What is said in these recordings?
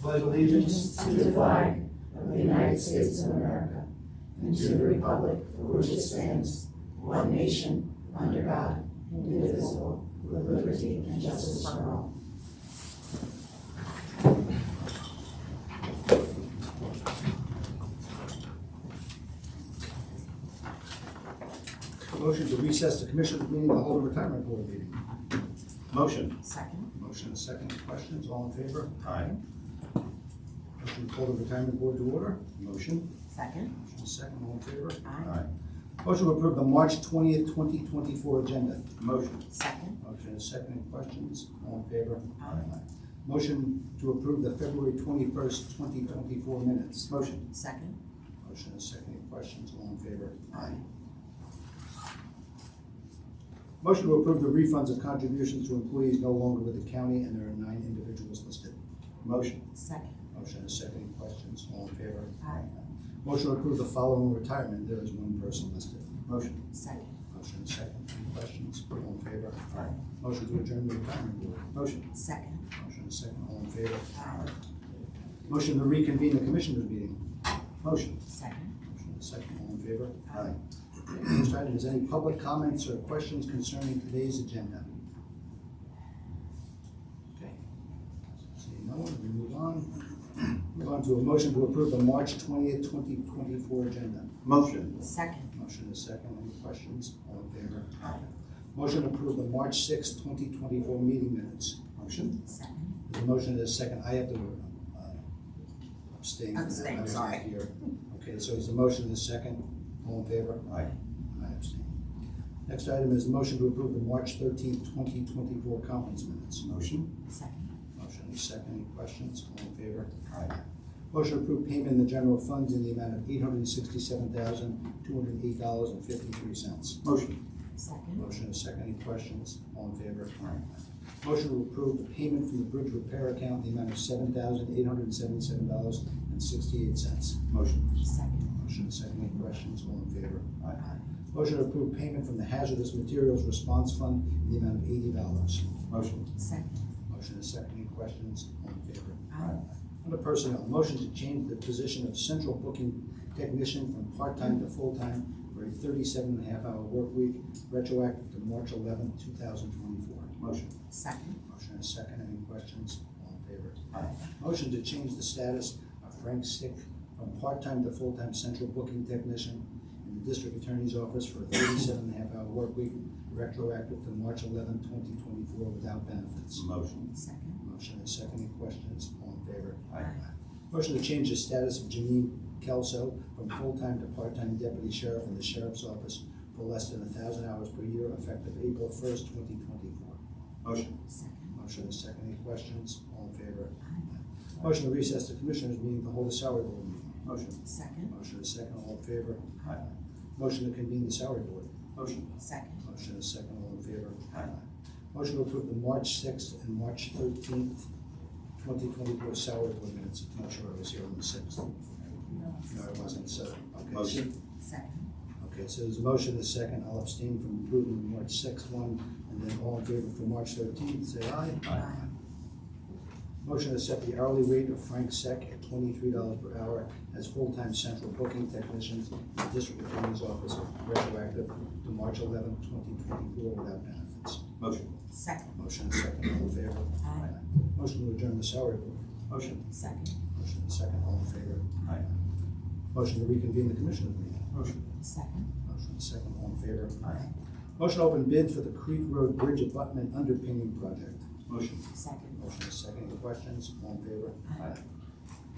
pledge allegiance to the flag of the United States of America and to the republic for which it stands, one nation, under God, indivisible, with liberty and justice for all. Motion to recess the Commissioners meeting to hold a retirement board meeting. Motion. Second. Motion and second. Questions? All in favor? Aye. Motion to call the retirement board to order. Motion. Second. Motion and second. All in favor? Aye. Motion to approve the March 20th, 2024 agenda. Motion. Second. Motion and second. Questions? All in favor? Aye. Motion to approve the February 21st, 2024 minutes. Motion. Second. Motion and second. Questions? All in favor? Aye. Motion to approve the refunds of contributions to employees no longer with the county, and there are 9 individuals listed. Motion. Second. Motion and second. Questions? All in favor? Aye. Motion to approve the following retirement. There is 1 person listed. Motion. Second. Motion and second. Any questions? All in favor? Aye. Motion to adjourn the retirement board. Motion. Second. Motion and second. All in favor? Aye. Motion to reconvene the Commissioners meeting. Motion. Second. Motion and second. All in favor? Aye. Next item is any public comments or questions concerning today's agenda? Okay. Seeing no one, we move on. Move on to a motion to approve the March 20th, 2024 agenda. Motion. Second. Motion is second. Any questions? All in favor? Aye. Motion to approve the March 6th, 2024 meeting minutes. Motion. Second. The motion is second. I have to abstain. Abstain, I was sorry. not here. Okay, so is the motion is second? All in favor? Aye. I abstain. Next item is the motion to approve the March 13th, 2024 conference minutes. Motion. Second. Motion is second. Any questions? All in favor? Aye. Motion to approve payment in the general funds in the amount of $867,208.53. Motion. Second. Motion is second. Any questions? All in favor? Aye. Motion to approve the payment from the bridge repair account in the amount of $7,877.68. Motion. Second. Motion is second. Any questions? All in favor? Aye. Motion to approve payment from the hazardous materials response fund in the amount of $80. Motion. Second. Motion is second. Any questions? All in favor? Aye. Under personnel, motion to change the position of central booking technician from part-time to full-time for a 37.5-hour work week, retroactive to March 11, 2024. Motion. Second. Motion is second. Any questions? All in favor? Aye. Motion to change the status of Frank Stick from part-time to full-time central booking technician in the district attorney's office for a 37.5-hour work week, retroactive to March 11, 2024, without benefits. Motion. Second. Motion is second. Any questions? All in favor? Aye. Motion to change the status of Janine Kelso from full-time to part-time deputy sheriff in the sheriff's office for less than 1,000 hours per year, effective April 1st, 2024. Motion. Second. Motion is second. Any questions? All in favor? Aye. Motion to recess the Commissioners meeting to hold a salary board meeting. Motion. Second. Motion is second. All in favor? Aye. Motion to convene the salary board. Motion. Second. Motion is second. All in favor? Aye. Motion to approve the March 6th and March 13th, 2024 salary board minutes. I'm not sure I was here on the 6th. No, I wasn't, so, okay. Motion. Second. Okay, so there's a motion, a second. I'll abstain from approving the March 6th one, and then all in favor for March 13th, say aye. Aye. Motion to set the hourly rate of Frank Seck at $23 per hour as full-time central booking technicians in the district attorney's office, retroactive to March 11, 2024, without benefits. Motion. Second. Motion is second. All in favor? Aye. Motion to adjourn the salary board. Motion. Second. Motion is second. All in favor? Aye. Motion to reconvene the Commissioners meeting. Motion. Second. Motion is second. All in favor? Aye. Motion to open bid for the Creek Road Bridge Abutment Underpinning Project. Motion. Second. Motion is second. Any questions? All in favor? Aye.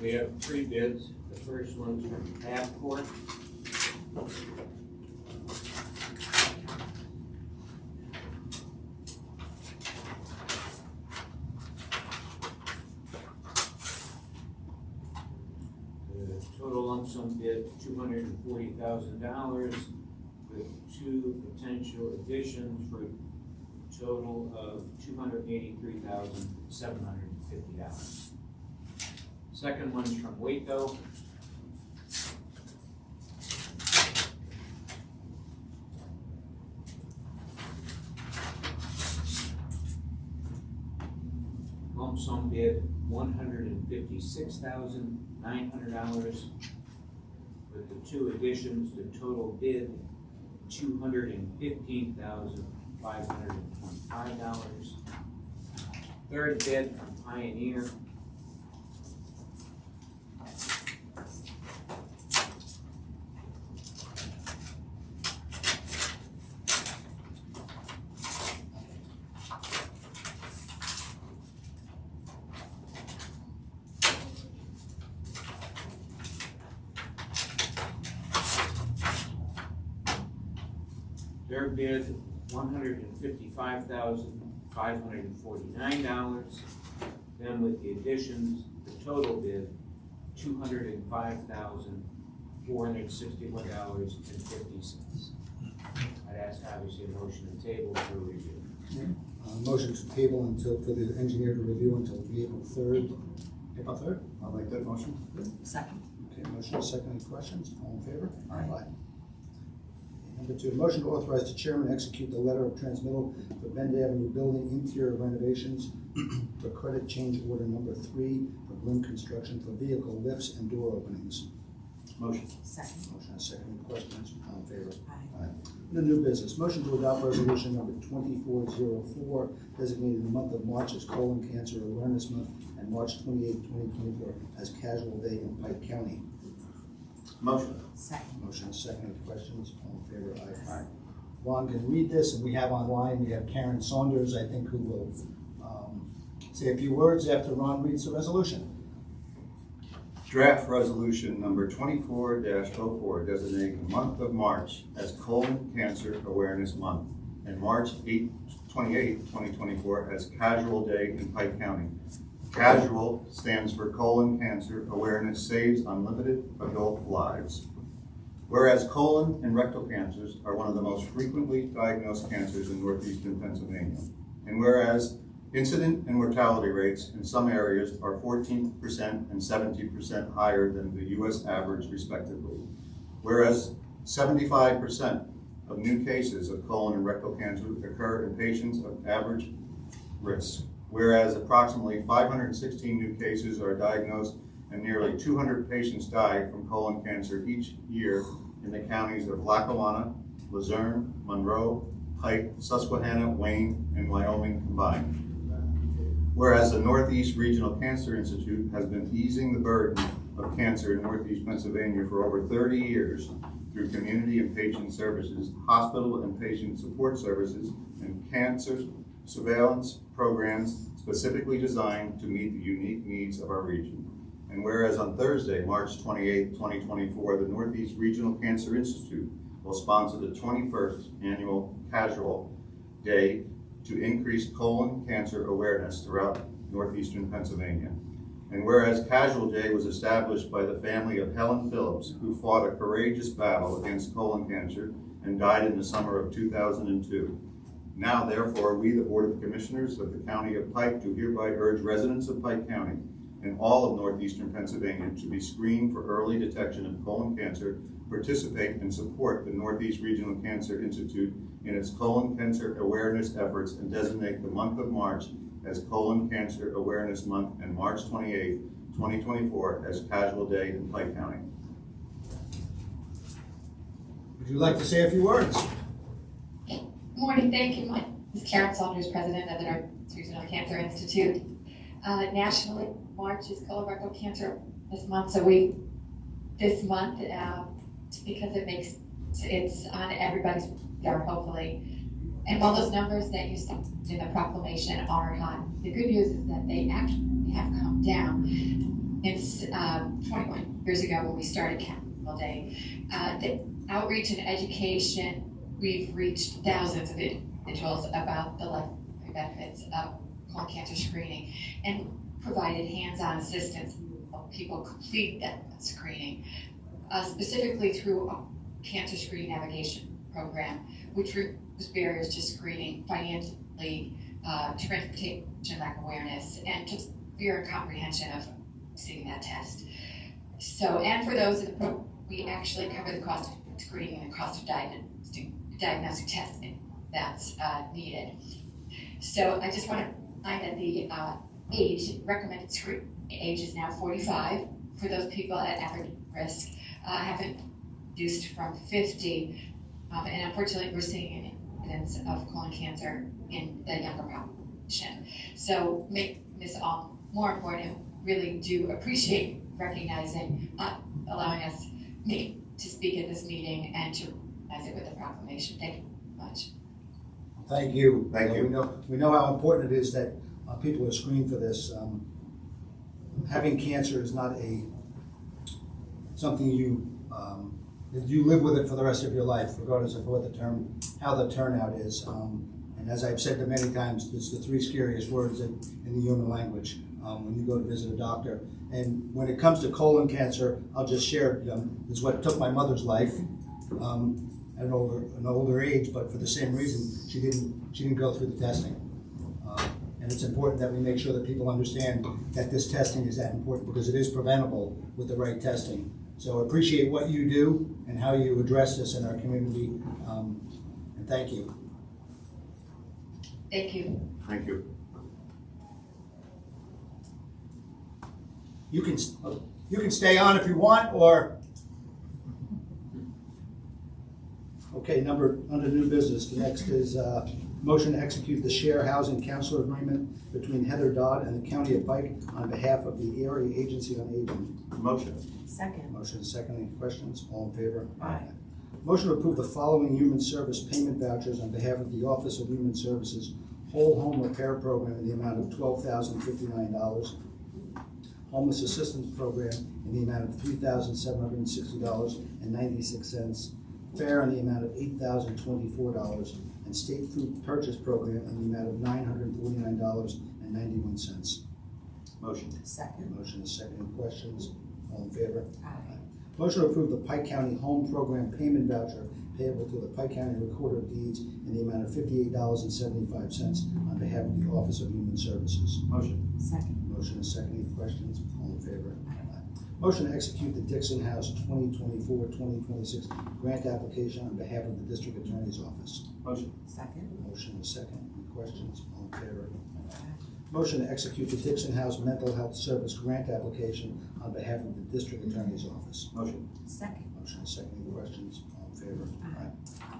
We have 3 bids. The first one's from Tabcorp. The total lump sum bid, $240,000 with 2 potential additions for a total of $283,750. Second one's from Waco. lump sum bid $156,900. With the two additions, the total bid $215,525. Third bid from Pioneer, their bid $155,549. Then with the additions, the total bid $205,461.50. I'd ask obviously a motion to table for review. Motion to table until, for the engineer to review until April 3rd. April 3rd? I'll make that motion. Second. Okay, motion is second. Any questions? All in favor? Aye. Number 2, motion to authorize the chairman to execute the letter of transmittal for Bend Avenue building interior renovations for credit change order number 3 for Bloom Construction for vehicle lifts and door openings. Motion. Second. Motion is second. Any questions? All in favor? Aye. The new business, motion to adopt resolution number 2404, designating the month of March as Colon Cancer Awareness Month and March 28, 2024 as Casual Day in Pike County. Motion. Second. Motion is second. Any questions? All in favor? Aye. Ron can read this, and we have online, we have Karen Saunders, I think, who will say a few words after Ron reads the resolution. Draft resolution number 24-04 designating the month of March as Colon Cancer Awareness Month and March 28, 2024 as Casual Day in Pike County. Casual stands for Colon Cancer Awareness Saves Unlimited Adult Lives. Whereas colon and rectal cancers are one of the most frequently diagnosed cancers in northeastern Pennsylvania, and whereas incident and mortality rates in some areas are 14% and 70% higher than the U.S. average, respectively. Whereas 75% of new cases of colon and rectal cancer occur in patients of average risk. Whereas approximately 516 new cases are diagnosed and nearly 200 patients die from colon cancer each year in the counties of Lackawanna, Luzerne, Monroe, Pike, Susquehanna, Wayne, and Wyoming combined. Whereas the Northeast Regional Cancer Institute has been easing the burden of cancer in Northeast Pennsylvania for over 30 years through community and patient services, hospital and patient support services, and cancer surveillance programs specifically designed to meet the unique needs of our region. And whereas on Thursday, March 28, 2024, the Northeast Regional Cancer Institute will sponsor the 21st annual Casual Day to increase colon cancer awareness throughout northeastern Pennsylvania. And whereas Casual Day was established by the family of Helen Phillips, who fought a courageous battle against colon cancer and died in the summer of 2002. Now, therefore, we, the Board of Commissioners of the County of Pike, do hereby urge residents of Pike County and all of northeastern Pennsylvania to be screened for early detection of colon cancer, participate and support the Northeast Regional Cancer Institute in its colon cancer awareness efforts, and designate the month of March as Colon Cancer Awareness Month and March 28, 2024 as Casual Day in Pike County. Would you like to say a few words? Good morning, thank you. My name is Karen Saunders, president of the Northeast Regional Cancer Institute. Nationally, March is colorectal cancer this month, so this month, because it's on everybody's radar, hopefully. And while those numbers that you saw in the proclamation are high, the good news is that they actually have come down. It's 21 years ago when we started Casual Day. The outreach and education, we've reached thousands of individuals about the life benefits of colon cancer screening and provided hands-on assistance to help people complete that screening, specifically through a cancer screening navigation program, which removes barriers to screening, financially, transportation lack awareness, and just fear and comprehension of receiving that test. So, and for those in the program, we actually cover the cost of screening and the cost of diagnostic testing that's needed. So I just want to remind that the age, recommended screening age is now 45 for those people at average risk, have been reduced from 50, and unfortunately we're seeing an incidence of colon cancer in the younger population. So make this all more important. Really do appreciate recognizing, allowing us to speak at this meeting and to recognize it with the proclamation. Thank you very much. Thank you. Thank you. We know how important it is that people are screened for this. Having cancer is not something you live with it for the rest of your life, regardless of how the turnout is. And as I've said many times, it's the three scariest words in the human language when you go to visit a doctor. And when it comes to colon cancer, I'll just share, it's what took my mother's life at an older age, but for the same reason, she didn't go through the testing. And it's important that we make sure that people understand that this testing is that important, because it is preventable with the right testing. So I appreciate what you do and how you address this in our community, and thank you. Thank you. Thank you. You can stay on if you want, or okay. Under new business, the next is motion to execute the share housing counselor agreement between Heather Dodd and the County of Pike on behalf of the Area Agency on Aging. Motion. Second. Motion is second. Any questions? All in favor? Aye. Motion to approve the following human service payment vouchers on behalf of the Office of Human Services Whole Home Repair Program in the amount of $12,059. Homeless Assistance Program in the amount of $3,760.96. Fair in the amount of $8,024. And State Food Purchase Program in the amount of $949.91. Motion. Second. Motion is second. Any questions? All in favor? Aye. Motion to approve the Pike County Home Program Payment Voucher payable to the Pike County Recorder of Deeds in the amount of $58.75 on behalf of the Office of Human Services. Motion. Second. Motion is second. Any questions? All in favor? Motion to execute the Dixon House 2024-2026 grant application on behalf of the District Attorney's Office. Motion. Second. Motion is second. Any questions? All in favor? Motion to execute the Dixon House Mental Health Service grant application on behalf of the District Attorney's Office. Motion. Second. Motion is second. Any questions? All in favor? Aye.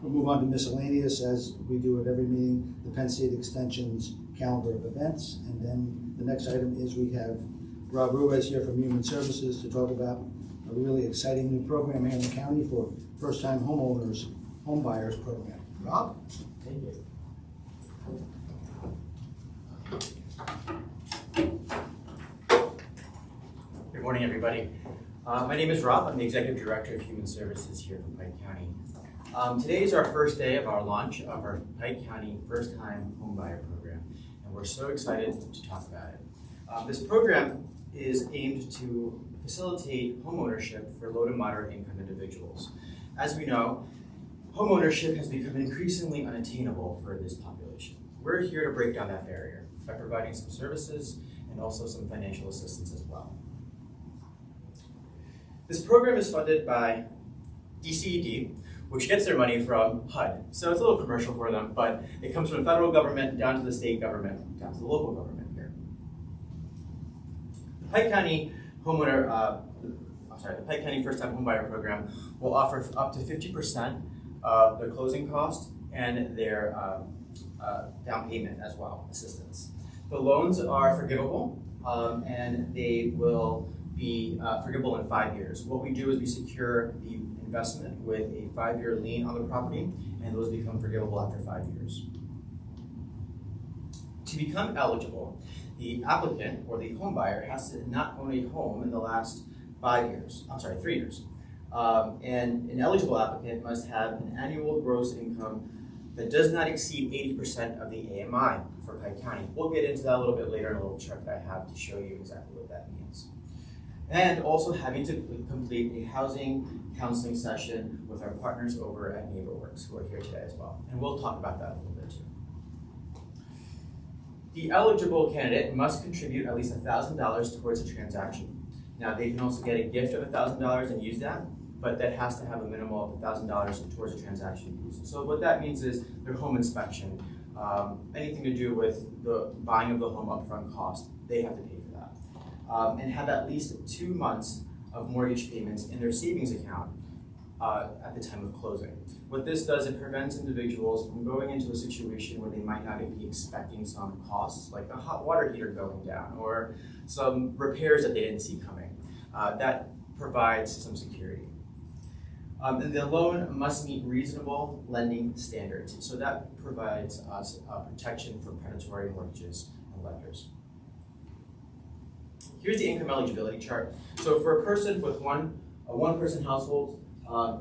We'll move on to miscellaneous, as we do at every meeting, the Penn State Extension's calendar of events. And then the next item is we have Rob Ruiz here from Human Services to talk about a really exciting new program here in the county for first-time homeowners, home buyers program. Rob? Thank you. Good morning, everybody. My name is Rob. I'm the Executive Director of Human Services here from Pike County. Today is our first day of our launch of our Pike County First Time Homebuyer Program, and we're so excited to talk about it. This program is aimed to facilitate homeownership for low to moderate income individuals. As we know, homeownership has become increasingly unattainable for this population. We're here to break down that barrier by providing some services and also some financial assistance as well. This program is funded by DCED, which gets their money from HUD. So it's a little commercial for them, but it comes from the federal government down to the state government, down to the local government here. The Pike County the Pike County First Time Homebuyer Program will offer up to 50% of their closing cost and their down payment as well, assistance. The loans are forgivable, and they will be forgivable in 5 years. What we do is we secure the investment with a 5-year lien on the property, and those become forgivable after 5 years. To become eligible, the applicant or the home buyer has to not own a home in the last 3 years. And an eligible applicant must have an annual gross income that does not exceed 80% of the AMI for Pike County. We'll get into that a little bit later in a little chart that I have to show you exactly what that means. And also having to complete a housing counseling session with our partners over at NeighborWorks, who are here today as well. And we'll talk about that a little bit too. The eligible candidate must contribute at least $1,000 towards a transaction. Now, they can also get a gift of $1,000 and use that, but that has to have a minimum of $1,000 towards a transaction use. So what that means is their home inspection, anything to do with the buying of the home upfront cost, they have to pay for that. And have at least 2 months of mortgage payments in their savings account at the time of closing. What this does, it prevents individuals from going into a situation where they might not be expecting some costs, like a hot water heater going down, or some repairs that they didn't see coming. That provides some security. And the loan must meet reasonable lending standards. So that provides us protection from predatory mortgages and lenders. Here's the income eligibility chart. So for a person with a one-person household,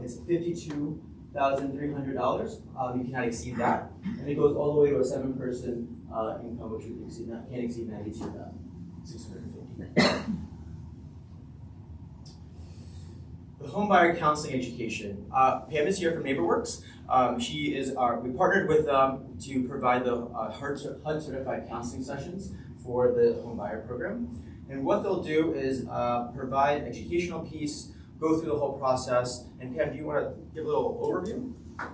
it's $52,300. You cannot exceed that. And it goes all the way to a 7-person income, which can't exceed $92,650. The homebuyer counseling education. Pam is here from NeighborWorks. We partnered with them to provide the HUD certified counseling sessions for the homebuyer program. And what they'll do is provide educational piece, go through the whole process. And Pam, do you want to give a little overview?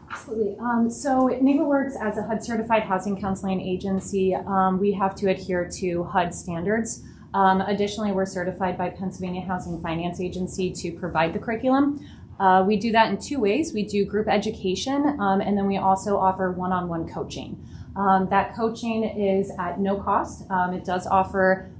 Absolutely. So NeighborWorks, as a HUD certified housing counseling agency, we have to adhere to HUD standards. Additionally, we're certified by Pennsylvania Housing Finance Agency to provide the curriculum. We do that in 2 ways. We do group education, and then we also offer one-on-one coaching. That coaching is at no cost. It does offer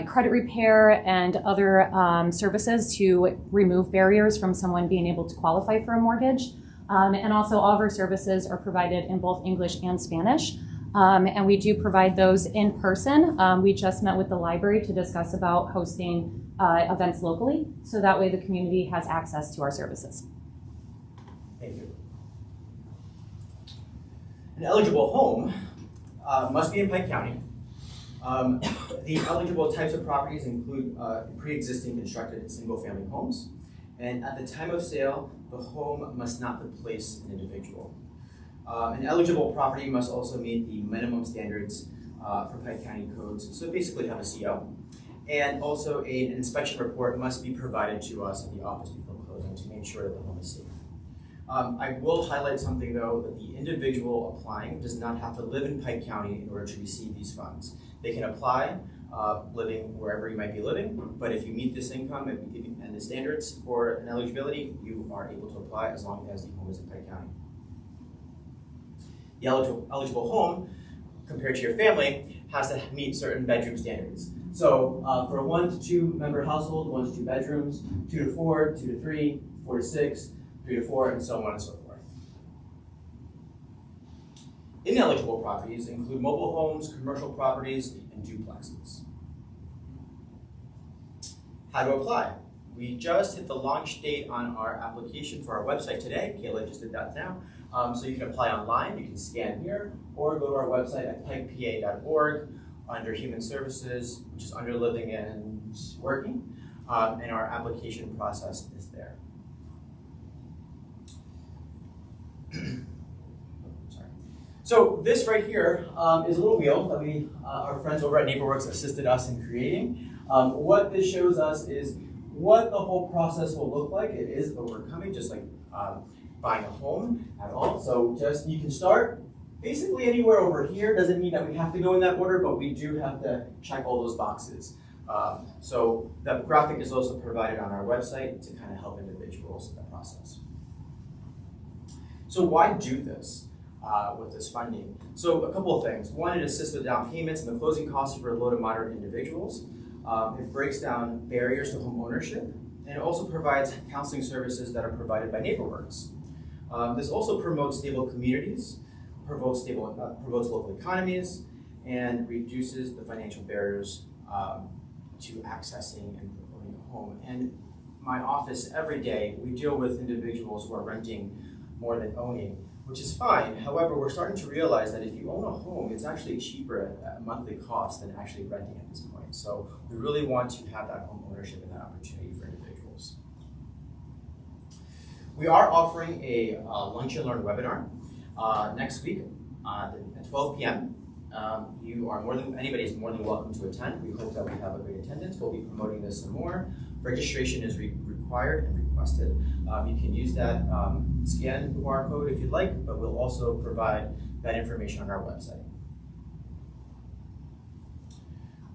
credit repair and other services to remove barriers from someone being able to qualify for a mortgage. And also all of our services are provided in both English and Spanish. And we do provide those in person. We just met with the library to discuss about hosting events locally, so that way the community has access to our services. Thank you. An eligible home must be in Pike County. The eligible types of properties include pre-existing constructed single-family homes, and at the time of sale, the home must not displace an individual. An eligible property must also meet the minimum standards for Pike County codes, so basically have a CO. And also an inspection report must be provided to us at the office before closing to make sure that the home is safe. I will highlight something though, that the individual applying does not have to live in Pike County in order to receive these funds. They can apply living wherever you might be living, but if you meet this income and the standards for an eligibility, you are able to apply as long as the home is in Pike County. The eligible home, compared to your family, has to meet certain bedroom standards. So for a 1 to 2 member household, 1 to 2 bedrooms, 2 to 4, 2 to 3, 4 to 6, 3 to 4, and so on and so forth. Ineligible properties include mobile homes, commercial properties, and duplexes. How to apply? We just hit the launch date on our application for our website today. Kayla just did that now. So you can apply online, you can scan here, or go to our website at pikepa.org under Human Services, which is under Living and Working, and our application process is there. Sorry. So this right here is a little wheel that our friends over at NeighborWorks assisted us in creating. What this shows us is what the whole process will look like. It is overcoming, just like buying a home at all. So you can start basically anywhere over here. Doesn't mean that we have to go in that order, but we do have to check all those boxes. So the graphic is also provided on our website to kind of help individuals in the process. So why do this with this funding? So a couple of things. One, it assists with down payments and the closing costs for low to moderate individuals. It breaks down barriers to home ownership, and it also provides counseling services that are provided by NeighborWorks. This also promotes stable communities, promotes local economies, and reduces the financial barriers to accessing and owning a home. And my office, every day, we deal with individuals who are renting more than owning, which is fine. However, we're starting to realize that if you own a home, it's actually cheaper at monthly cost than actually renting at this point. So we really want to have that home ownership and that opportunity for individuals. We are offering a Lunch and Learn webinar next week at 12 p.m. Anybody is more than welcome to attend. We hope that we have a great attendance. We'll be promoting this some more. Registration is required and requested. You can use that scan QR code if you'd like, but we'll also provide that information on our website.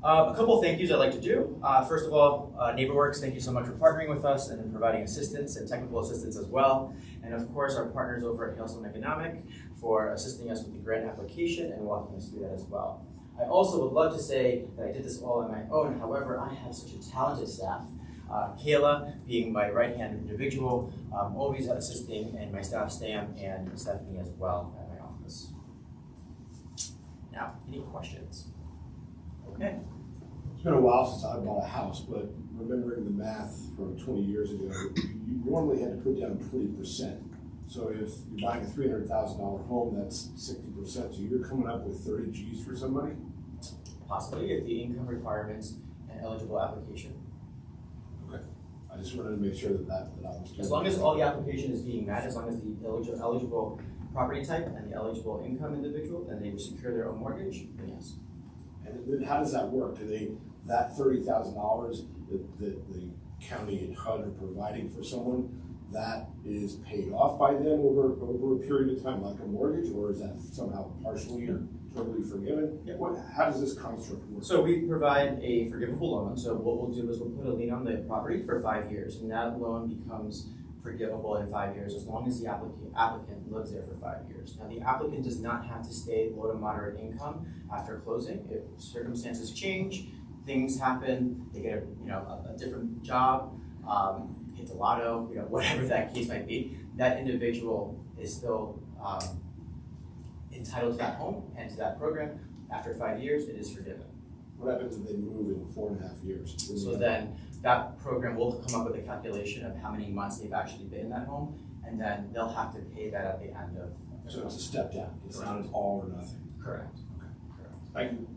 A couple of thank yous I'd like to do. First of all, NeighborWorks, thank you so much for partnering with us and providing assistance and technical assistance as well. And of course, our partners over at Hailstone Economic for assisting us with the grant application and walking us through that as well. I also would love to say that I did this all on my own. However, I have such a talented staff. Kayla being my right-hand individual, always assisting, and my staff Stam and Stephanie as well at my office. Now, any questions? Okay. It's been a while since I bought a house, but remembering the math from 20 years ago, you normally had to put down 20%. So if you're buying a $300,000 home, that's 60%. So you're coming up with 30 G's for somebody? Possibly, if the income requirements and eligible application. Okay. I just wanted to make sure that I was doing As long as all the application is being met, as long as the eligible property type and the eligible income individual, then they will secure their own mortgage, then yes. And then how does that work? Do they, that $30,000 that the county and HUD are providing for someone, that is paid off by them over a period of time, like a mortgage, or is that somehow partially or totally forgiven? Yeah. How does this construct work? So we provide a forgivable loan. So what we'll do is we'll put a lien on the property for 5 years, and that loan becomes forgivable in 5 years as long as the applicant lives there for 5 years. Now the applicant does not have to stay low to moderate income after closing. If circumstances change, things happen, they get a different job, hit the lotto, whatever that case might be, that individual is still entitled to that home and to that program. After 5 years, it is forgiven. What happens if they move in 4.5 years? So then that program will come up with a calculation of how many months they've actually been in that home, and then they'll have to pay that at the end of their So it's a step down. It's Correct. not an all or nothing. Correct. Okay. Correct. Thank you.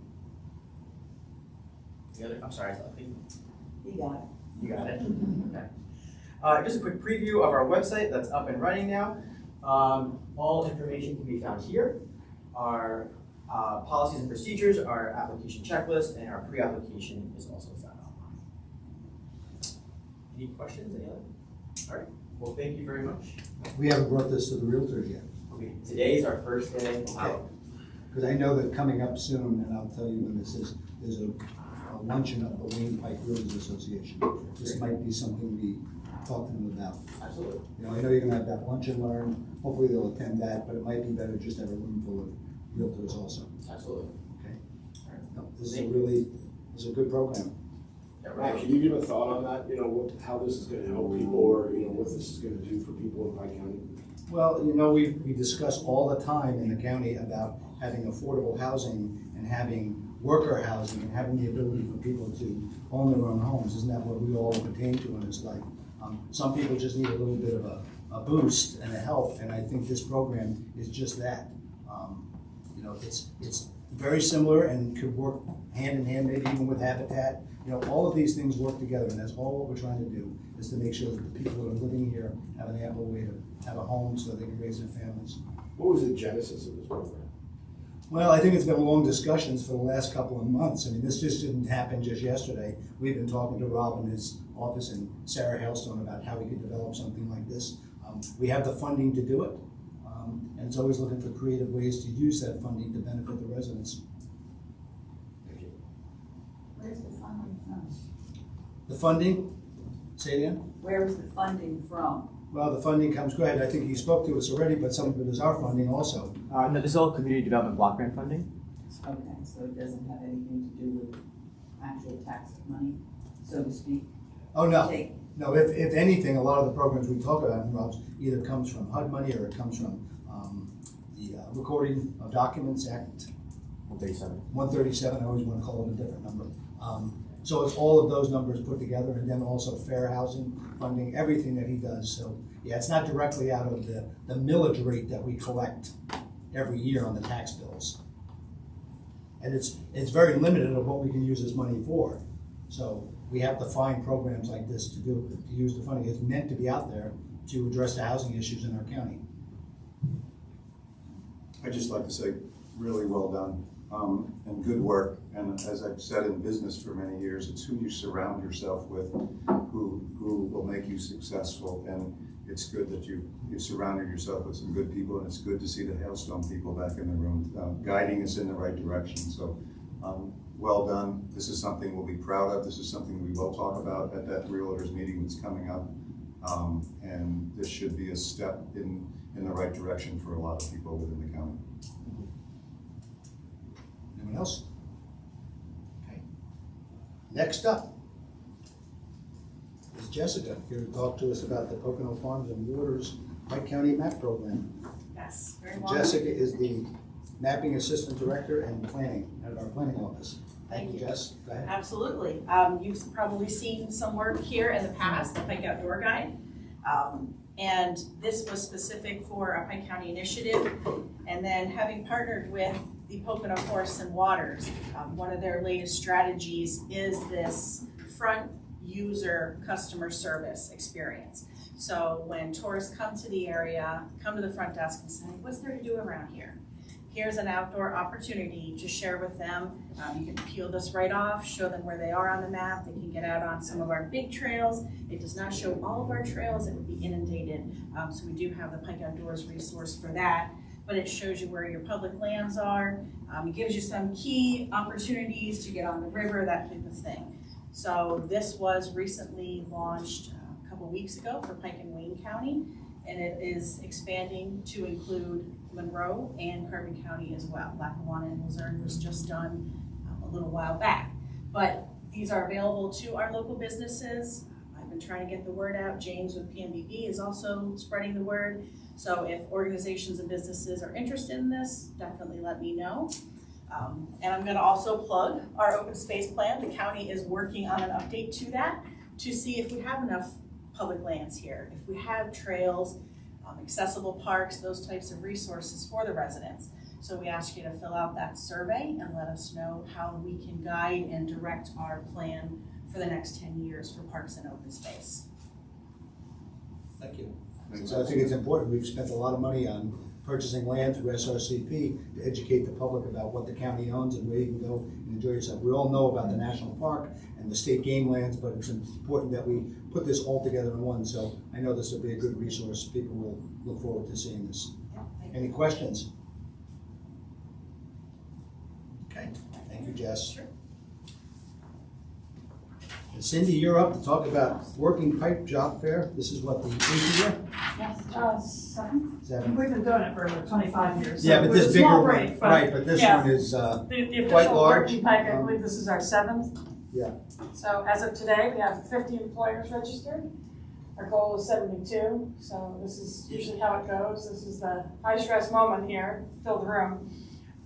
The other, I'm sorry, I think You got it. you got it. Okay. Just a quick preview of our website that's up and running now. All information can be found here. Our policies and procedures, our application checklist, and our pre-application is also found online. Any questions? Any other? All right. Well, thank you very much. We haven't brought this to the realtors yet. Okay. Today is our first day out. Because I know that coming up soon, and I'll tell you when this is, there's a luncheon of the Wayne Pike Realtors Association. This might be something we talk to them about. Absolutely. I know you're gonna have that lunch and learn. Hopefully they'll attend that, but it might be better just to have a room full of realtors also. Absolutely. Okay. All right. No, this is a good program. Yeah, Matt, right. can you give a thought on that? How this is going to help people, or what this is going to do for people in Pike County? Well, we discuss all the time in the county about having affordable housing and having worker housing and having the ability for people to own their own homes. Isn't that what we all attain to in this life? Some people just need a little bit of a boost and a help, and I think this program is just that. It's very similar and could work hand in hand, maybe even with Habitat. All of these things work together, and that's all what we're trying to do, is to make sure that the people that are living here have an ample way to have a home so they can raise their families. What was the genesis of this program? Well, I think it's been long discussions for the last couple of months. I mean, this just didn't happen just yesterday. We've been talking to Rob in his office and Sarah Hailstone about how we could develop something like this. We have the funding to do it, and it's always looking for creative ways to use that funding to benefit the residents. Where's the funding from? The funding, say it again? Where is the funding from? Well, the funding comes, go ahead, I think he spoke to us already, but some of it is our funding also. No, this is all community development block grant funding. Okay, so it doesn't have anything to do with actual tax money, so to speak? Oh, no. Take- No, if anything, a lot of the programs we talk about in Rob's either comes from HUD money or it comes from the Recording of Documents Act 137, I always want to call it a different number. So it's all of those numbers put together, and then also fair housing funding, everything that he does. So yeah, it's not directly out of the millage rate that we collect every year on the tax bills. And it's very limited of what we can use this money for. So we have to find programs like this to use the funding. It's meant to be out there to address the housing issues in our county. I'd just like to say, really well done, and good work. And as I've said in business for many years, it's who you surround yourself with who will make you successful. And it's good that you surrounded yourself with some good people, and it's good to see the Hailstone people back in the room, guiding us in the right direction. So Well done. This is something we'll be proud of. This is something we will talk about at that realtors meeting that's coming up. And this should be a step in the right direction for a lot of people within the county. Anyone else? Okay. Next up is Jessica, here to talk to us about the Pocono Farms and Waters Pike County MAP program. Yes, very well. Jessica is the Mapping Assistant Director and Planning at our planning office. Thank you. Jess. Go ahead. Absolutely. You've probably seen some work here in the past, the Pike Outdoor Guide. And this was specific for a Pike County initiative. And then having partnered with the Pocono Forests and Waters, one of their latest strategies is this front user customer service experience. So when tourists come to the area, come to the front desk and say, what's there to do around here? Here's an outdoor opportunity to share with them. You can peel this right off, show them where they are on the map. They can get out on some of our big trails. It does not show all of our trails. It would be inundated. So we do have the Pike Outdoors resource for that. But it shows you where your public lands are. It gives you some key opportunities to get on the river, that type of thing. So this was recently launched a couple weeks ago for Pike and Wayne County. And it is expanding to include Monroe and Carbon County as well. Lackawanna and Luzerne was just done a little while back. But these are available to our local businesses. I've been trying to get the word out. James with PMBB is also spreading the word. So if organizations and businesses are interested in this, definitely let me know. And I'm gonna also plug our open space plan. The county is working on an update to that to see if we have enough public lands here, if we have trails, accessible parks, those types of resources for the residents. So we ask you to fill out that survey and let us know how we can guide and direct our plan for the next 10 years for parks and open space. Thank you. So I think it's important. We've spent a lot of money on purchasing land through SRCP to educate the public about what the county owns and where you can go and enjoy yourself. We all know about the national park and the state game lands, but it's important that we put this all together in one. So I know this will be a good resource. People will look forward to seeing this. Any questions? Okay, thank you, Jess. Sure. And Cindy, you're up to talk about Working Pipe Job Fair. This is what, the 8th year? Yes, Seven. we've been doing it for 25 years. Yeah, so but it was this a small bigger break, one, right, but this yeah. one is The quite official large. Working Pike, I believe this is our 7th. Yeah. So as of today, we have 50 employers registered. Our goal is 72, so this is usually how it goes. This is the high-stress moment here, fill the room.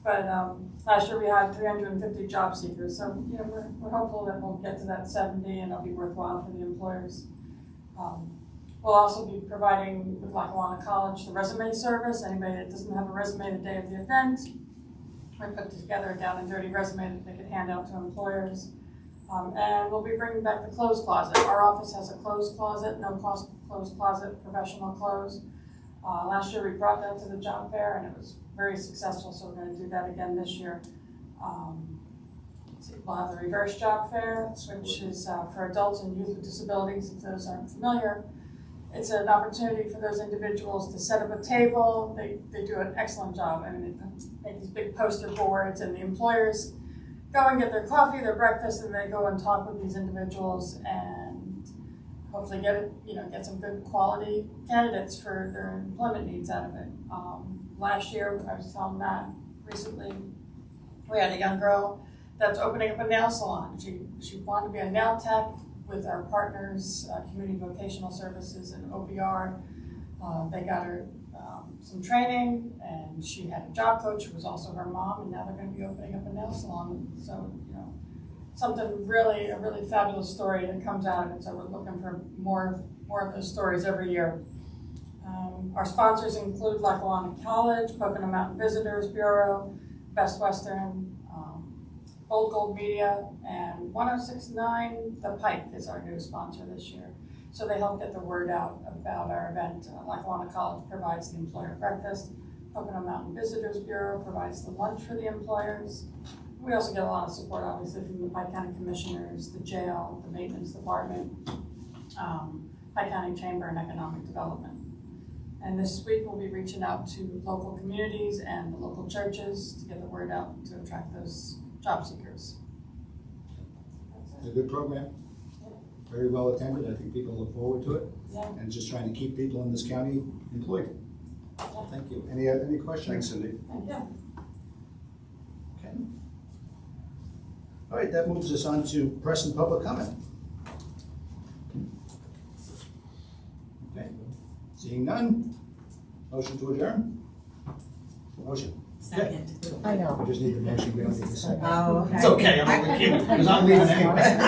But last year we had 350 job seekers, so you know we're hopeful that we'll get to that 70 and it'll be worthwhile for the employers. We'll also be providing with Lackawanna College the resume service. Anybody that doesn't have a resume the day of the event, we put together a down and dirty resume that they can hand out to employers. And we'll be bringing back the clothes closet. Our office has a clothes closet, no cost clothes closet, professional clothes. Last year we brought that to the job fair and it was very successful, so we're going to do that again this year. We'll have the reverse job fair, which is for adults and youth with disabilities, if those aren't familiar. It's an opportunity for those individuals to set up a table. They do an excellent job. I mean, they make these big poster boards and the employers go and get their coffee, their breakfast, and they go and talk with these individuals and hopefully get some good quality candidates for their employment needs out of it. Last year, I was telling Matt recently, we had a young girl that's opening up a nail salon. She wanted to be a nail tech with our partners, Community Vocational Services and OVR. They got her some training, and she had a job coach who was also her mom, and now they're going to be opening up a nail salon. So, something a really fabulous story that comes out of it. So we're looking for more of those stories every year. Our sponsors include Lackawanna College, Pocono Mountain Visitors Bureau, Best Western, Old Gold Media, and 106.9 The Pike is our new sponsor this year. So they help get the word out about our event. Lackawanna College provides the employer breakfast. Pocono Mountain Visitors Bureau provides the lunch for the employers. We also get a lot of support, obviously, from the Pike County Commissioners, the jail, the maintenance department, Pike County Chamber, and Economic Development. And this week we'll be reaching out to local communities and the local churches to get the word out to attract those job seekers. It's a good program, very well attended. I think people look forward to it, Yeah. and just trying to keep people in this county employed. Thank you. Any questions? Thanks, Cindy. Yeah. Okay. All right, that moves us on to press and public comment. Okay, seeing none, motion to adjourn? Motion. Second. I know. We just need the motion, we don't need the second. Oh, okay. It's okay, I'm only kidding, because I'm leaving anyway.